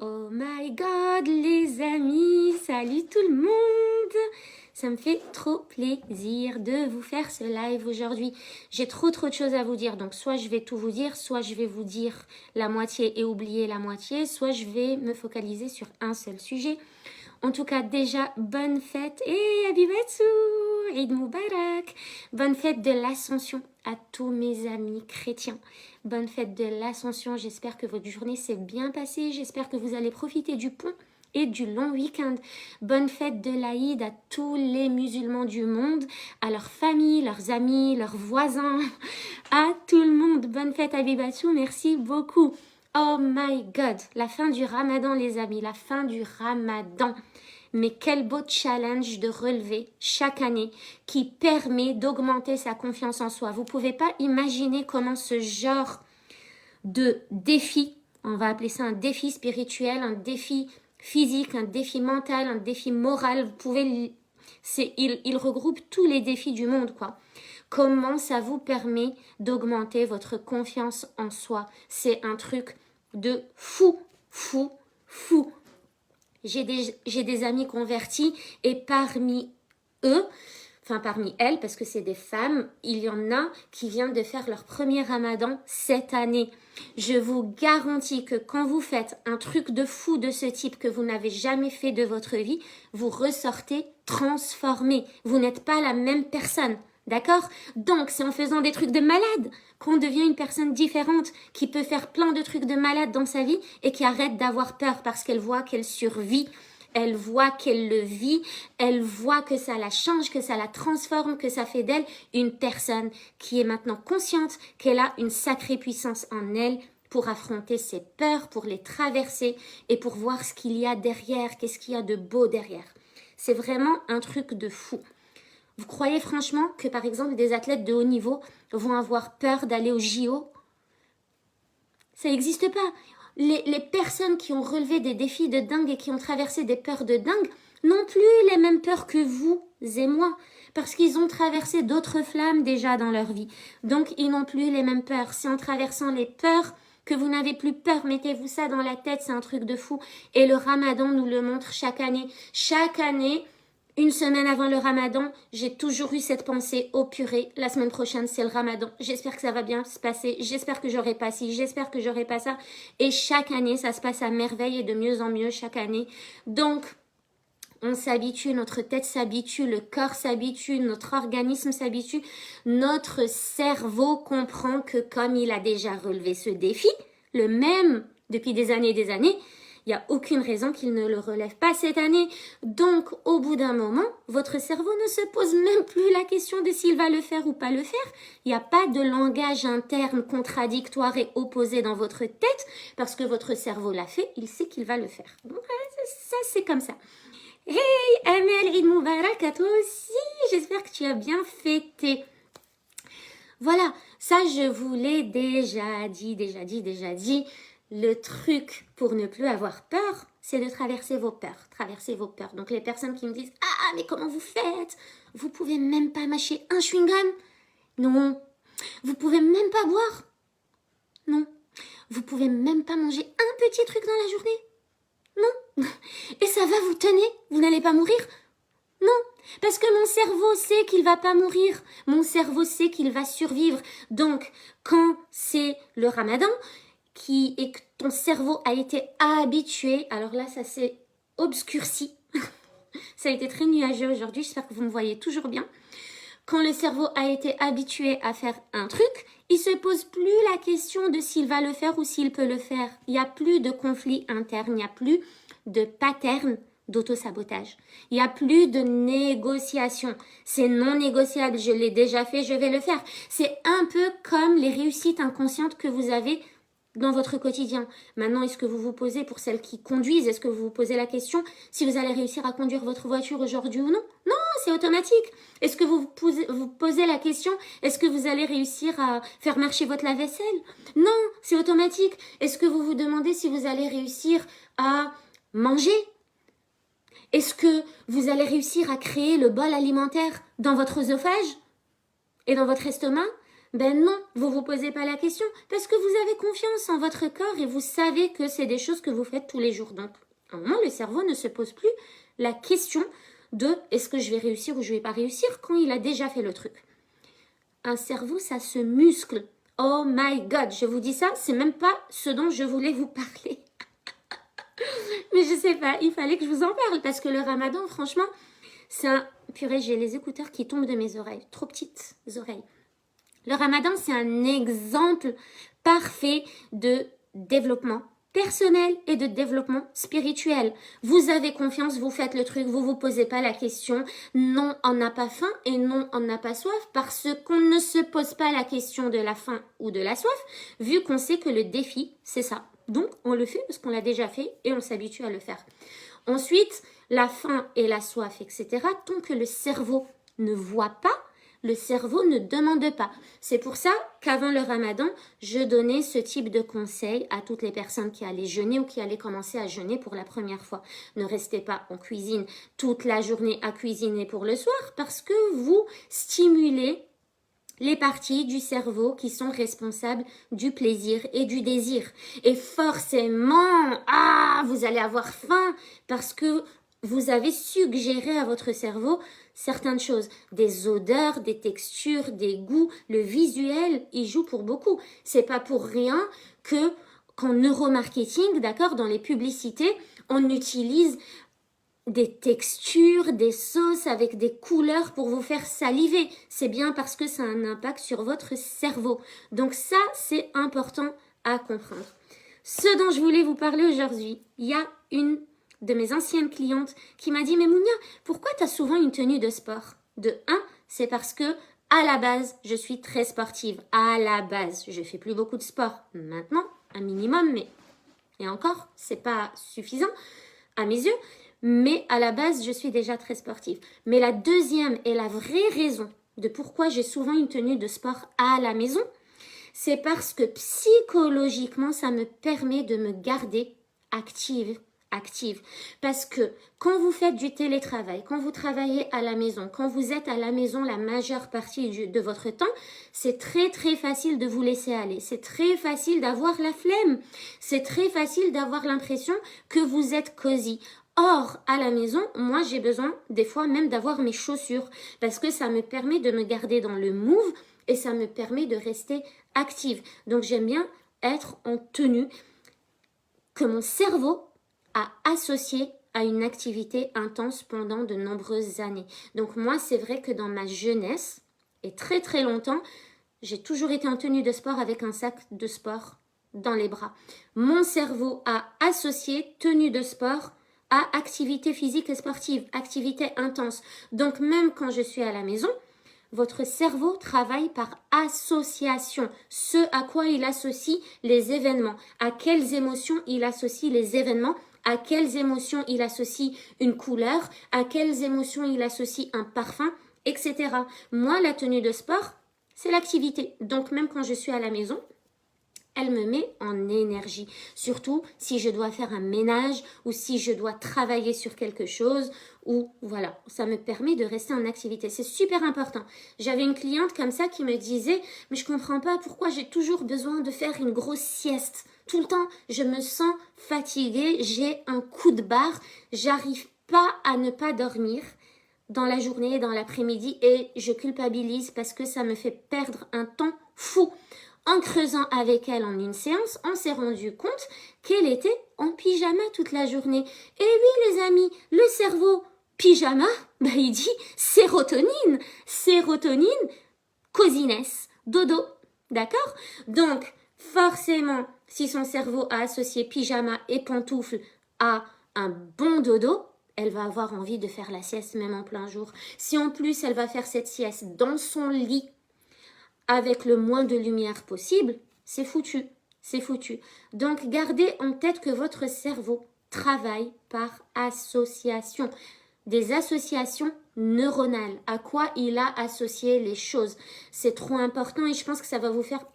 Oh my god les amis, salut tout le monde. Ça me fait trop plaisir de vous faire ce live aujourd'hui. J'ai trop de choses à vous dire, donc soit je vais tout vous dire, soit je vais vous dire la moitié et oublier la moitié, soit je vais me focaliser sur un seul sujet. En tout cas, déjà, bonne fête et Habibatsu, Eid Mubarak. Bonne fête de l'Ascension à tous mes amis chrétiens. Bonne fête de l'Ascension. J'espère que votre journée s'est bien passée. J'espère que vous allez profiter du pont et du long week-end. Bonne fête de l'Aïd à tous les musulmans du monde, à leurs familles, leurs amis, leurs voisins, à tout le monde. Bonne fête Habibatsu, merci beaucoup. Oh my god, la fin du Ramadan les amis, la fin du Ramadan. Mais quel beau challenge de relever chaque année qui permet d'augmenter sa confiance en soi. Vous pouvez pas imaginer comment ce genre de défi, on va appeler ça un défi spirituel, un défi physique, un défi mental, un défi moral, vous pouvez, il regroupe tous les défis du monde quoi. Comment ça vous permet d'augmenter votre confiance en soi? C'est un truc de fou, fou, fou. J'ai des amis convertis et parmi eux, enfin parmi elles, parce que c'est des femmes, il y en a qui viennent de faire leur premier ramadan cette année. Je vous garantis que quand vous faites un truc de fou de ce type que vous n'avez jamais fait de votre vie, vous ressortez transformé. Vous n'êtes pas la même personne. D'accord? Donc, c'est en faisant des trucs de malade qu'on devient une personne différente qui peut faire plein de trucs de malade dans sa vie et qui arrête d'avoir peur parce qu'elle voit qu'elle survit, elle voit qu'elle le vit, elle voit que ça la change, que ça la transforme, que ça fait d'elle une personne qui est maintenant consciente qu'elle a une sacrée puissance en elle pour affronter ses peurs, pour les traverser et pour voir ce qu'il y a derrière, qu'est-ce qu'il y a de beau derrière. C'est vraiment un truc de fou. Vous croyez franchement que, par exemple, des athlètes de haut niveau vont avoir peur d'aller au JO? Ça n'existe pas. Les personnes qui ont relevé des défis de dingue et qui ont traversé des peurs de dingue n'ont plus les mêmes peurs que vous et moi. Parce qu'ils ont traversé d'autres flammes déjà dans leur vie. Donc, ils n'ont plus les mêmes peurs. C'est en traversant les peurs que vous n'avez plus peur. Mettez-vous ça dans la tête, c'est un truc de fou. Et le Ramadan nous le montre chaque année. Chaque année, une semaine avant le Ramadan, j'ai toujours eu cette pensée, oh purée, la semaine prochaine c'est le Ramadan, j'espère que ça va bien se passer, j'espère que j'aurai pas ci, j'espère que j'aurai pas ça. Et chaque année, ça se passe à merveille et de mieux en mieux chaque année. Donc, on s'habitue, notre tête s'habitue, le corps s'habitue, notre organisme s'habitue, notre cerveau comprend que comme il a déjà relevé ce défi, le même depuis des années, il n'y a aucune raison qu'il ne le relève pas cette année. Donc, au bout d'un moment, votre cerveau ne se pose même plus la question de s'il va le faire ou pas le faire. Il n'y a pas de langage interne contradictoire et opposé dans votre tête parce que votre cerveau l'a fait, il sait qu'il va le faire. Donc, ça, c'est comme ça. Hey, Amel, Eid Mubarak à toi aussi. J'espère que tu as bien fêté. Voilà, ça je vous l'ai déjà dit. Le truc pour ne plus avoir peur, c'est de traverser vos peurs. Donc les personnes qui me disent « Ah, mais comment vous faites? Vous pouvez même pas mâcher un chewing-gum? Non. Vous pouvez même pas boire? Non. Vous pouvez même pas manger un petit truc dans la journée? Non. Et ça va vous tenir? Vous n'allez pas mourir? Non. Parce que mon cerveau sait qu'il va pas mourir. Mon cerveau sait qu'il va survivre. Donc, quand c'est le Ramadan, et que ton cerveau a été habitué, alors là ça s'est obscurci, ça a été très nuageux aujourd'hui, j'espère que vous me voyez toujours bien. Quand le cerveau a été habitué à faire un truc, il se pose plus la question de s'il va le faire ou s'il peut le faire. Il n'y a plus de conflit interne, il n'y a plus de pattern d'auto-sabotage. Il n'y a plus de négociation. C'est non négociable, je l'ai déjà fait, je vais le faire. C'est un peu comme les réussites inconscientes que vous avez dans votre quotidien. Maintenant, est-ce que vous vous posez, pour celles qui conduisent, est-ce que vous vous posez la question si vous allez réussir à conduire votre voiture aujourd'hui ou non? Non, c'est automatique. Est-ce que vous posez la question, est-ce que vous allez réussir à faire marcher votre lave-vaisselle? Non, c'est automatique. Est-ce que vous vous demandez si vous allez réussir à manger? Est-ce que vous allez réussir à créer le bol alimentaire dans votre œsophage et dans votre estomac? Ben non, vous vous posez pas la question parce que vous avez confiance en votre corps et vous savez que c'est des choses que vous faites tous les jours. Donc, à un moment, le cerveau ne se pose plus la question de est-ce que je vais réussir ou je vais pas réussir quand il a déjà fait le truc. Un cerveau, ça se muscle. Oh my God, je vous dis ça, c'est même pas ce dont je voulais vous parler. Mais je sais pas, il fallait que je vous en parle parce que le ramadan, franchement, c'est un... Purée, j'ai les écouteurs qui tombent de mes oreilles, trop petites oreilles. Le ramadan, c'est un exemple parfait de développement personnel et de développement spirituel. Vous avez confiance, vous faites le truc, vous vous posez pas la question. Non, on n'a pas faim et non, on n'a pas soif parce qu'on ne se pose pas la question de la faim ou de la soif vu qu'on sait que le défi, c'est ça. Donc, on le fait parce qu'on l'a déjà fait et on s'habitue à le faire. Ensuite, la faim et la soif, etc. Tant que le cerveau ne voit pas, le cerveau ne demande pas. C'est pour ça qu'avant le ramadan, je donnais ce type de conseil à toutes les personnes qui allaient jeûner ou qui allaient commencer à jeûner pour la première fois. Ne restez pas en cuisine toute la journée à cuisiner pour le soir parce que vous stimulez les parties du cerveau qui sont responsables du plaisir et du désir. Et forcément, vous allez avoir faim parce que vous avez suggéré à votre cerveau certaines choses, des odeurs, des textures, des goûts, le visuel, il joue pour beaucoup. C'est pas pour rien que qu'en neuromarketing, d'accord, dans les publicités, on utilise des textures, des sauces avec des couleurs pour vous faire saliver. C'est bien parce que ça a un impact sur votre cerveau. Donc ça, c'est important à comprendre. Ce dont je voulais vous parler aujourd'hui, il y a une de mes anciennes clientes qui m'a dit « Mais Mounia, pourquoi tu as souvent une tenue de sport ?» De 1, c'est parce que à la base, je suis très sportive. À la base, je fais plus beaucoup de sport. Maintenant, un minimum, mais et encore, c'est pas suffisant à mes yeux. Mais à la base, je suis déjà très sportive. Mais la deuxième et la vraie raison de pourquoi j'ai souvent une tenue de sport à la maison, c'est parce que psychologiquement, ça me permet de me garder active. Parce que quand vous faites du télétravail, quand vous travaillez à la maison, quand vous êtes à la maison la majeure partie de votre temps, c'est très très facile de vous laisser aller. C'est très facile d'avoir la flemme. C'est très facile d'avoir l'impression que vous êtes cosy. Or, à la maison, moi j'ai besoin des fois même d'avoir mes chaussures parce que ça me permet de me garder dans le move et ça me permet de rester active. Donc j'aime bien être en tenue que mon cerveau a associé à une activité intense pendant de nombreuses années. Donc moi, c'est vrai que dans ma jeunesse, et très très longtemps, j'ai toujours été en tenue de sport avec un sac de sport dans les bras. Mon cerveau a associé tenue de sport à activité physique et sportive, activité intense. Donc même quand je suis à la maison, votre cerveau travaille par association, ce à quoi il associe les événements, à quelles émotions il associe les événements, à quelles émotions il associe une couleur, à quelles émotions il associe un parfum, etc. Moi, la tenue de sport, c'est l'activité. Donc même quand je suis à la maison, elle me met en énergie. Surtout si je dois faire un ménage ou si je dois travailler sur quelque chose ou voilà, ça me permet de rester en activité. C'est super important. J'avais une cliente comme ça qui me disait « Mais je comprends pas pourquoi j'ai toujours besoin de faire une grosse sieste. Tout le temps, je me sens fatiguée, j'ai un coup de barre, j'arrive pas à ne pas dormir. » dans la journée, dans l'après-midi et je culpabilise parce que ça me fait perdre un temps fou. En creusant avec elle en une séance, on s'est rendu compte qu'elle était en pyjama toute la journée. Et oui les amis, le cerveau pyjama, il dit sérotonine, cosiness, dodo, d'accord? Donc forcément, si son cerveau a associé pyjama et pantoufles à un bon dodo, elle va avoir envie de faire la sieste même en plein jour. Si en plus elle va faire cette sieste dans son lit, avec le moins de lumière possible, c'est foutu, c'est foutu. Donc, gardez en tête que votre cerveau travaille par association. Des associations neuronales, à quoi il a associé les choses. C'est trop important et je pense que ça va vous faire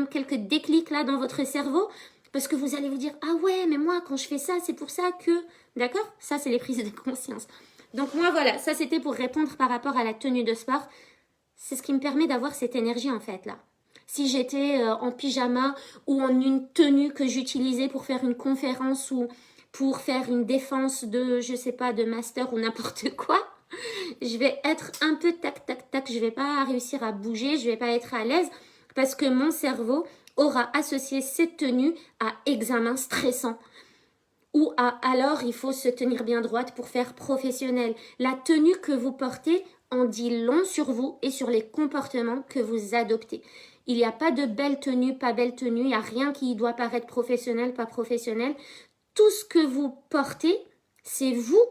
quelques déclics là dans votre cerveau parce que vous allez vous dire « Ah ouais, mais moi, quand je fais ça, c'est pour ça que... » D'accord? Ça, c'est les prises de conscience. Donc, moi, voilà, ça, c'était pour répondre par rapport à la tenue de sport. c'est ce qui me permet d'avoir cette énergie en fait là. Si j'étais en pyjama ou en une tenue que j'utilisais pour faire une conférence ou pour faire une défense de, je sais pas, de master ou n'importe quoi, je vais être un peu tac, tac, tac. Je vais pas réussir à bouger, je vais pas être à l'aise parce que mon cerveau aura associé cette tenue à examen stressant. Ou à alors il faut se tenir bien droite pour faire professionnel. La tenue que vous portez en dit long sur vous et sur les comportements que vous adoptez. Il n'y a pas de belle tenue, pas belle tenue, il n'y a rien qui doit paraître professionnel, pas professionnel. Tout ce que vous portez, c'est vous.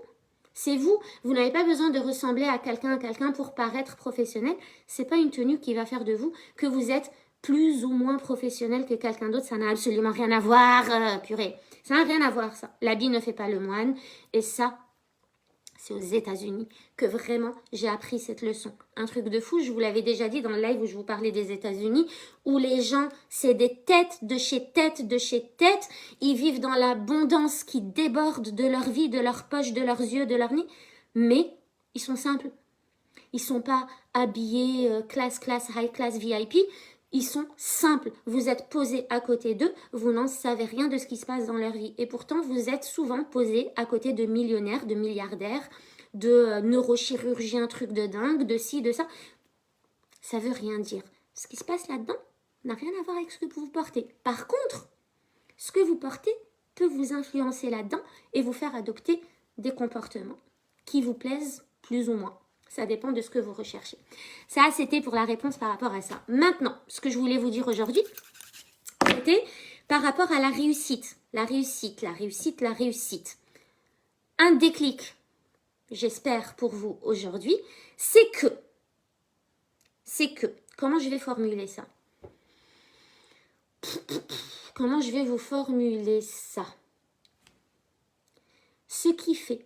C'est vous. Vous n'avez pas besoin de ressembler à quelqu'un pour paraître professionnel. C'est pas une tenue qui va faire de vous que vous êtes plus ou moins professionnel que quelqu'un d'autre. Ça n'a absolument rien à voir, purée. Ça n'a rien à voir, ça. L'habit ne fait pas le moine. Et ça, c'est aux États-Unis que vraiment j'ai appris cette leçon. Un truc de fou, je vous l'avais déjà dit dans le live où je vous parlais des États-Unis, où les gens, c'est des têtes de chez têtes de chez têtes. Ils vivent dans l'abondance qui déborde de leur vie, de leur poche, de leurs yeux, de leur nez. Mais ils sont simples. Ils sont pas habillés classe, high class, VIP. Ils sont simples. Vous êtes posé à côté d'eux, vous n'en savez rien de ce qui se passe dans leur vie. Et pourtant, vous êtes souvent posé à côté de millionnaires, de milliardaires, de neurochirurgiens, trucs de dingue, de ci, de ça. Ça veut rien dire. Ce qui se passe là-dedans n'a rien à voir avec ce que vous portez. Par contre, ce que vous portez peut vous influencer là-dedans et vous faire adopter des comportements qui vous plaisent plus ou moins. Ça dépend de ce que vous recherchez. Ça, c'était pour la réponse par rapport à ça. Maintenant, ce que je voulais vous dire aujourd'hui, c'était par rapport à la réussite. La réussite. Un déclic, j'espère pour vous aujourd'hui, c'est que, comment je vais formuler ça? Comment je vais vous formuler ça? Ce qui fait,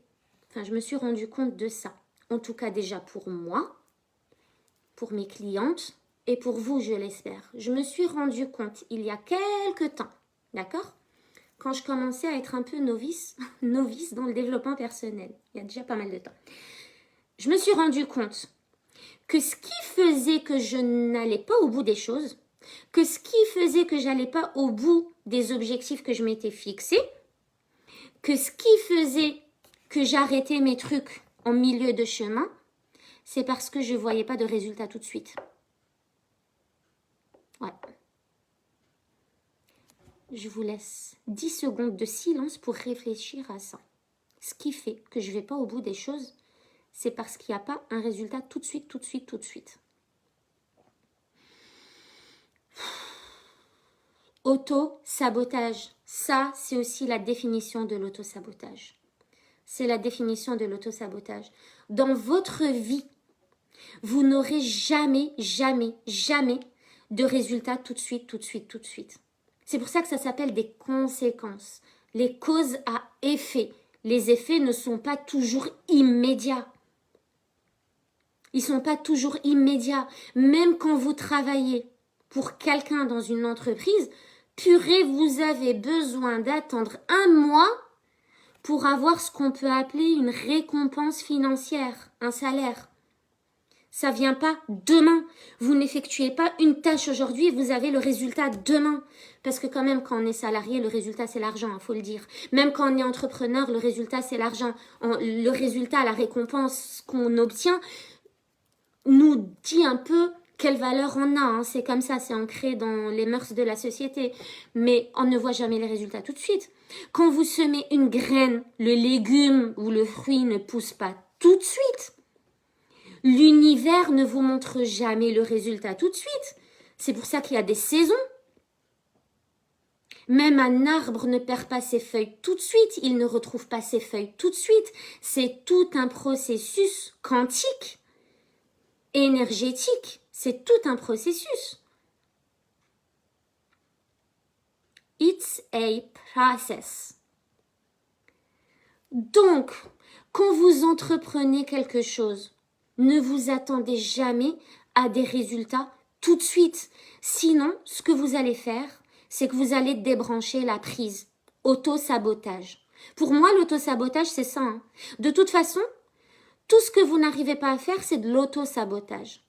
je me suis rendu compte de ça. En tout cas déjà pour moi, pour mes clientes et pour vous, je l'espère. Je me suis rendu compte il y a quelques temps, d'accord? Quand je commençais à être un peu novice dans le développement personnel. Il y a déjà pas mal de temps. Je me suis rendu compte que ce qui faisait que je n'allais pas au bout des choses, que ce qui faisait que j'allais pas au bout des objectifs que je m'étais fixés, que ce qui faisait que j'arrêtais mes trucs en milieu de chemin, c'est parce que je ne voyais pas de résultat tout de suite. Ouais. Je vous laisse 10 secondes de silence pour réfléchir à ça. Ce qui fait que je ne vais pas au bout des choses, c'est parce qu'il n'y a pas un résultat tout de suite. Auto-sabotage. Ça, c'est aussi la définition de l'auto-sabotage. C'est la définition de l'auto-sabotage. Dans votre vie, vous n'aurez jamais de résultat tout de suite. C'est pour ça que ça s'appelle des conséquences. Les causes à effet. Les effets ne sont pas toujours immédiats. Ils ne sont pas toujours immédiats. Même quand vous travaillez pour quelqu'un dans une entreprise, purée, vous avez besoin d'attendre un mois pour avoir ce qu'on peut appeler une récompense financière, un salaire. Ça ne vient pas demain. Vous n'effectuez pas une tâche aujourd'hui et vous avez le résultat demain. Parce que quand même, quand on est salarié, le résultat, c'est l'argent, il faut le dire. Même quand on est entrepreneur, le résultat, c'est l'argent. Le résultat, la récompense qu'on obtient nous dit un peu quelle valeur on a. C'est comme ça, c'est ancré dans les mœurs de la société. Mais on ne voit jamais les résultats tout de suite. Quand vous semez une graine, le légume ou le fruit ne pousse pas tout de suite. L'univers ne vous montre jamais le résultat tout de suite. C'est pour ça qu'il y a des saisons. Même un arbre ne perd pas ses feuilles tout de suite. Il ne retrouve pas ses feuilles tout de suite. C'est tout un processus quantique, énergétique. C'est tout un processus. It's a process. Donc, quand vous entreprenez quelque chose, ne vous attendez jamais à des résultats tout de suite. Sinon, ce que vous allez faire, c'est que vous allez débrancher la prise. Auto-sabotage. Pour moi, l'auto-sabotage, c'est ça. De toute façon, tout ce que vous n'arrivez pas à faire, c'est de l'auto-sabotage.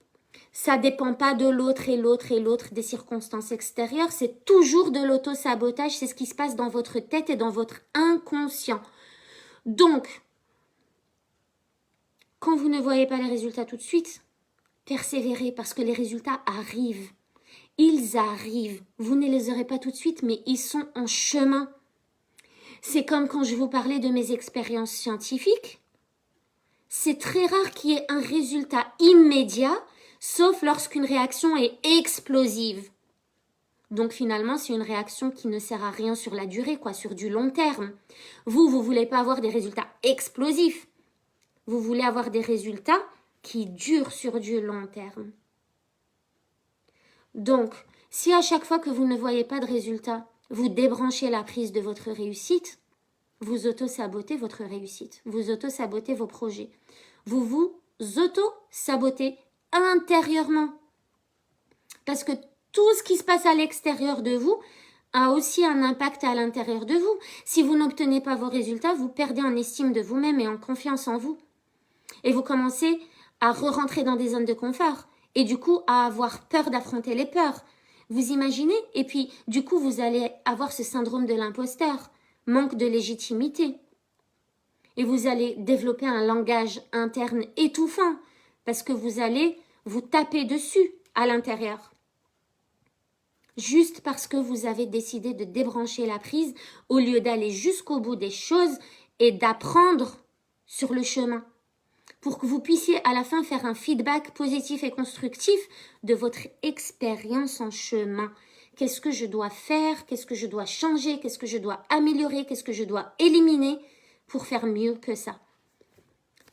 Ça dépend pas de l'autre et l'autre et l'autre, des circonstances extérieures. C'est toujours de l'auto-sabotage. C'est ce qui se passe dans votre tête et dans votre inconscient. Donc, quand vous ne voyez pas les résultats tout de suite, persévérez parce que les résultats arrivent. Ils arrivent. Vous ne les aurez pas tout de suite, mais ils sont en chemin. C'est comme quand je vous parlais de mes expériences scientifiques. C'est très rare qu'il y ait un résultat immédiat, sauf lorsqu'une réaction est explosive. Donc finalement, c'est une réaction qui ne sert à rien sur la durée, sur du long terme. Vous voulez pas avoir des résultats explosifs. Vous voulez avoir des résultats qui durent sur du long terme. Donc, si à chaque fois que vous ne voyez pas de résultat, vous débranchez la prise de votre réussite, vous auto-sabotez votre réussite, vous auto-sabotez vos projets. Vous vous auto-sabotez intérieurement. Parce que tout ce qui se passe à l'extérieur de vous a aussi un impact à l'intérieur de vous. Si vous n'obtenez pas vos résultats, vous perdez en estime de vous-même et en confiance en vous. Et vous commencez à re-rentrer dans des zones de confort. Et du coup, à avoir peur d'affronter les peurs. Vous imaginez? Et puis, du coup, vous allez avoir ce syndrome de l'imposteur. Manque de légitimité. Et vous allez développer un langage interne étouffant. Parce que vous allez vous taper dessus à l'intérieur. Juste parce que vous avez décidé de débrancher la prise au lieu d'aller jusqu'au bout des choses et d'apprendre sur le chemin. Pour que vous puissiez à la fin faire un feedback positif et constructif de votre expérience en chemin. Qu'est-ce que je dois faire? Qu'est-ce que je dois changer? Qu'est-ce que je dois améliorer? Qu'est-ce que je dois éliminer pour faire mieux que ça?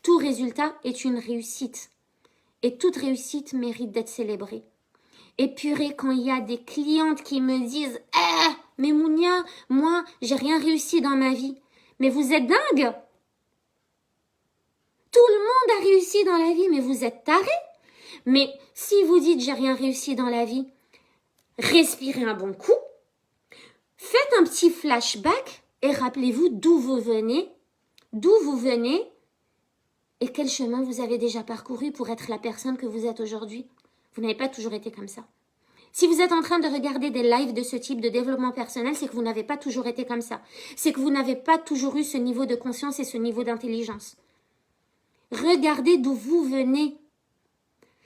Tout résultat est une réussite. Et toute réussite mérite d'être célébrée. Et purée, quand il y a des clientes qui me disent « Ah, mais Mounia, moi, j'ai rien réussi dans ma vie. » Mais vous êtes dingue! Tout le monde a réussi dans la vie, mais vous êtes tarés. Mais si vous dites « J'ai rien réussi dans la vie », respirez un bon coup, faites un petit flashback et rappelez-vous d'où vous venez et quel chemin vous avez déjà parcouru pour être la personne que vous êtes aujourd'hui. Vous n'avez pas toujours été comme ça. Si vous êtes en train de regarder des lives de ce type de développement personnel, c'est que vous n'avez pas toujours été comme ça. C'est que vous n'avez pas toujours eu ce niveau de conscience et ce niveau d'intelligence. Regardez d'où vous venez.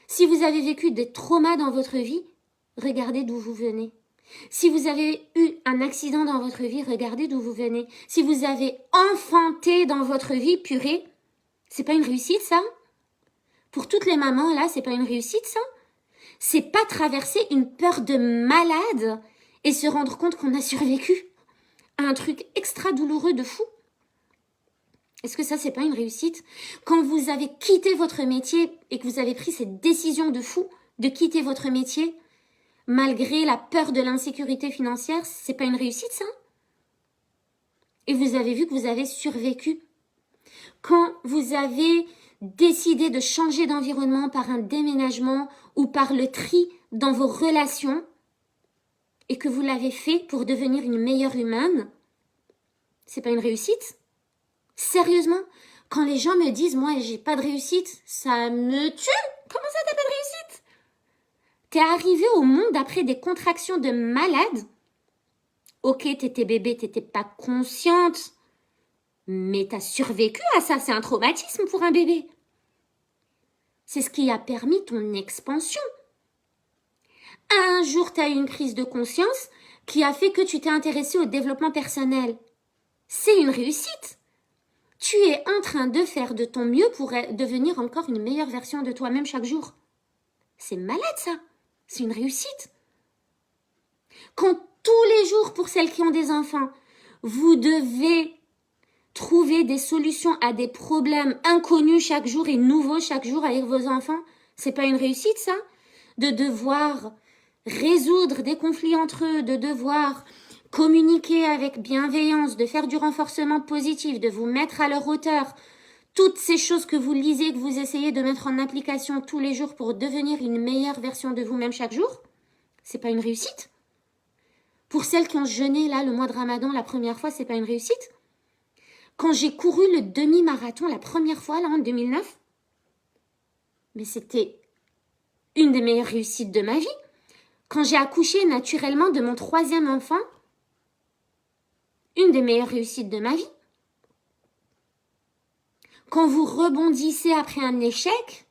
Si vous avez vécu des traumas dans votre vie, regardez d'où vous venez. Si vous avez eu un accident dans votre vie, regardez d'où vous venez. Si vous avez enfanté dans votre vie, purée, c'est pas une réussite ça? Pour toutes les mamans là, c'est pas une réussite ça? C'est pas traverser une peur de malade et se rendre compte qu'on a survécu à un truc extra douloureux de fou. Est-ce que ça, c'est pas une réussite? Quand vous avez quitté votre métier et que vous avez pris cette décision de fou de quitter votre métier, malgré la peur de l'insécurité financière, c'est pas une réussite, ça? Et vous avez vu que vous avez survécu. Quand vous avez décidé de changer d'environnement par un déménagement ou par le tri dans vos relations et que vous l'avez fait pour devenir une meilleure humaine, c'est pas une réussite? Sérieusement, quand les gens me disent « Moi, j'ai pas de réussite », ça me tue. Comment ça, t'as pas de réussite? T'es arrivé au monde après des contractions de malade. Ok, t'étais bébé, t'étais pas consciente, mais t'as survécu à ça. C'est un traumatisme pour un bébé. C'est ce qui a permis ton expansion. Un jour, t'as eu une crise de conscience qui a fait que tu t'es intéressé au développement personnel. C'est une réussite. Tu es en train de faire de ton mieux pour devenir encore une meilleure version de toi-même chaque jour. C'est malade ça. C'est une réussite. Quand tous les jours, pour celles qui ont des enfants, vous devez trouver des solutions à des problèmes inconnus chaque jour et nouveaux chaque jour avec vos enfants, c'est pas une réussite ça? De devoir résoudre des conflits entre eux, de devoir communiquer avec bienveillance, de faire du renforcement positif, de vous mettre à leur hauteur. Toutes ces choses que vous lisez, que vous essayez de mettre en application tous les jours pour devenir une meilleure version de vous-même chaque jour, c'est pas une réussite? Pour celles qui ont jeûné là le mois de Ramadan la première fois, c'est pas une réussite? Quand j'ai couru le demi-marathon la première fois là en 2009, mais c'était une des meilleures réussites de ma vie. Quand j'ai accouché naturellement de mon 3e enfant, une des meilleures réussites de ma vie. Quand vous rebondissez après un échec,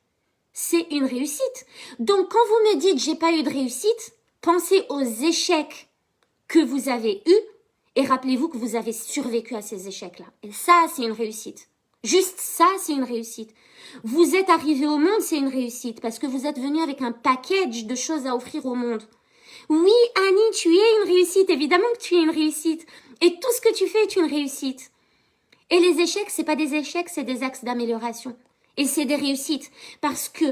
c'est une réussite. Donc, quand vous me dites « j'ai pas eu de réussite », pensez aux échecs que vous avez eus et rappelez-vous que vous avez survécu à ces échecs-là. Et ça, c'est une réussite. Juste ça, c'est une réussite. Vous êtes arrivé au monde, c'est une réussite parce que vous êtes venu avec un package de choses à offrir au monde. Oui, Annie, tu es une réussite. Évidemment que tu es une réussite. Et tout ce que tu fais est une réussite. Et les échecs, c'est pas des échecs, c'est des axes d'amélioration. Et c'est des réussites. Parce que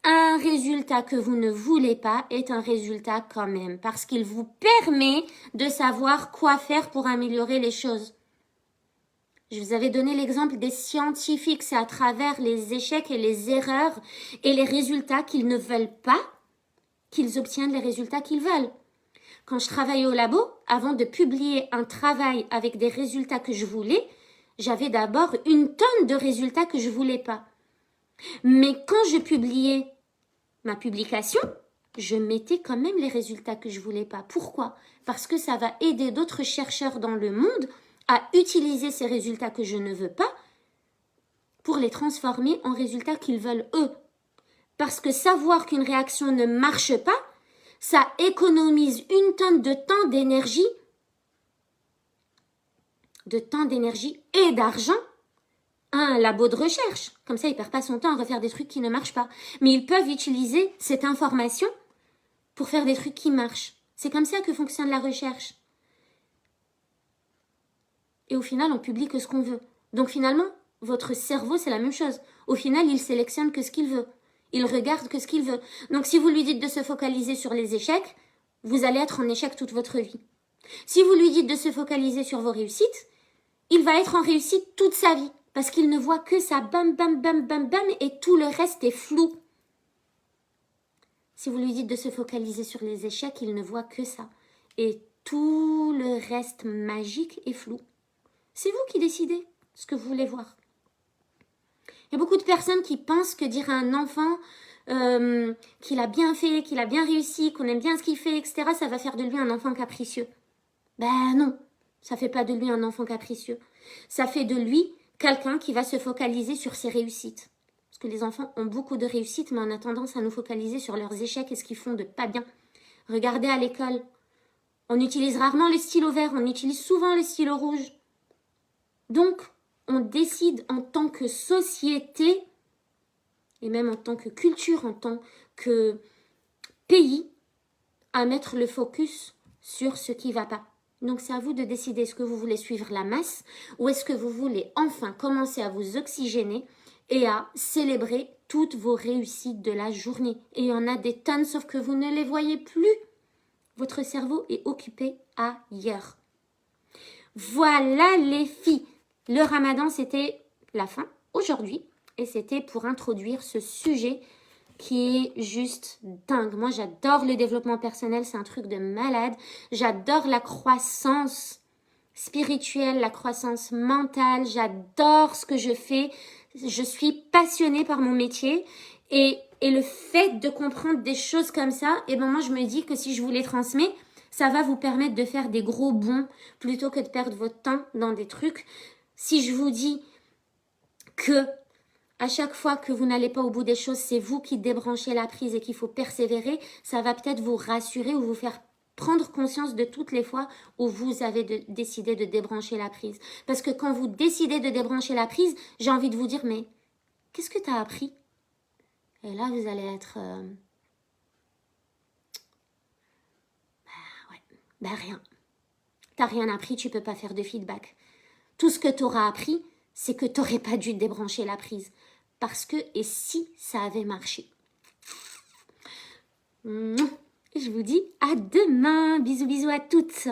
un résultat que vous ne voulez pas est un résultat quand même. Parce qu'il vous permet de savoir quoi faire pour améliorer les choses. Je vous avais donné l'exemple des scientifiques. C'est à travers les échecs et les erreurs et les résultats qu'ils ne veulent pas qu'ils obtiennent les résultats qu'ils veulent. Quand je travaillais au labo, avant de publier un travail avec des résultats que je voulais, j'avais d'abord une tonne de résultats que je voulais pas. Mais quand je publiais ma publication, je mettais quand même les résultats que je voulais pas. Pourquoi? Parce que ça va aider d'autres chercheurs dans le monde à utiliser ces résultats que je ne veux pas pour les transformer en résultats qu'ils veulent eux. Parce que savoir qu'une réaction ne marche pas, ça économise une tonne de temps, d'énergie et d'argent à un labo de recherche. Comme ça, il perd pas son temps à refaire des trucs qui ne marchent pas. Mais ils peuvent utiliser cette information pour faire des trucs qui marchent. C'est comme ça que fonctionne la recherche. Et au final, on publie que ce qu'on veut. Donc finalement, votre cerveau, c'est la même chose. Au final, il sélectionne que ce qu'il veut. Il regarde que ce qu'il veut. Donc si vous lui dites de se focaliser sur les échecs, vous allez être en échec toute votre vie. Si vous lui dites de se focaliser sur vos réussites, il va être en réussite toute sa vie. Parce qu'il ne voit que ça, bam, bam, bam, bam, bam, et tout le reste est flou. Si vous lui dites de se focaliser sur les échecs, il ne voit que ça. Et tout le reste magique est flou. C'est vous qui décidez ce que vous voulez voir. Il y a beaucoup de personnes qui pensent que dire à un enfant qu'il a bien fait, qu'il a bien réussi, qu'on aime bien ce qu'il fait, etc., ça va faire de lui un enfant capricieux. Ben non, ça fait pas de lui un enfant capricieux. Ça fait de lui quelqu'un qui va se focaliser sur ses réussites. Parce que les enfants ont beaucoup de réussites, mais on a tendance à nous focaliser sur leurs échecs et ce qu'ils font de pas bien. Regardez à l'école, on utilise rarement les stylos verts, on utilise souvent les stylos rouges. Donc, on décide en tant que société, et même en tant que culture, en tant que pays, à mettre le focus sur ce qui ne va pas. Donc, c'est à vous de décider, est-ce que vous voulez suivre la masse ou est-ce que vous voulez enfin commencer à vous oxygéner et à célébrer toutes vos réussites de la journée. Et il y en a des tonnes, sauf que vous ne les voyez plus. Votre cerveau est occupé ailleurs. Voilà les filles. Le ramadan, c'était la fin aujourd'hui et c'était pour introduire ce sujet qui est juste dingue. Moi, j'adore le développement personnel, c'est un truc de malade. J'adore la croissance spirituelle, la croissance mentale. J'adore ce que je fais. Je suis passionnée par mon métier et le fait de comprendre des choses comme ça, et ben moi, je me dis que si je vous les transmets, ça va vous permettre de faire des gros bonds plutôt que de perdre votre temps dans des trucs. Si je vous dis que à chaque fois que vous n'allez pas au bout des choses, c'est vous qui débranchez la prise et qu'il faut persévérer, ça va peut-être vous rassurer ou vous faire prendre conscience de toutes les fois où vous avez décidé de débrancher la prise. Parce que quand vous décidez de débrancher la prise, j'ai envie de vous dire, mais qu'est-ce que tu as appris? Et là, vous allez être... rien. T'as rien appris, tu peux pas faire de feedback. Tout ce que tu auras appris, c'est que tu n'aurais pas dû débrancher la prise. Parce que, et si ça avait marché? Je vous dis à demain. Bisous, bisous à toutes.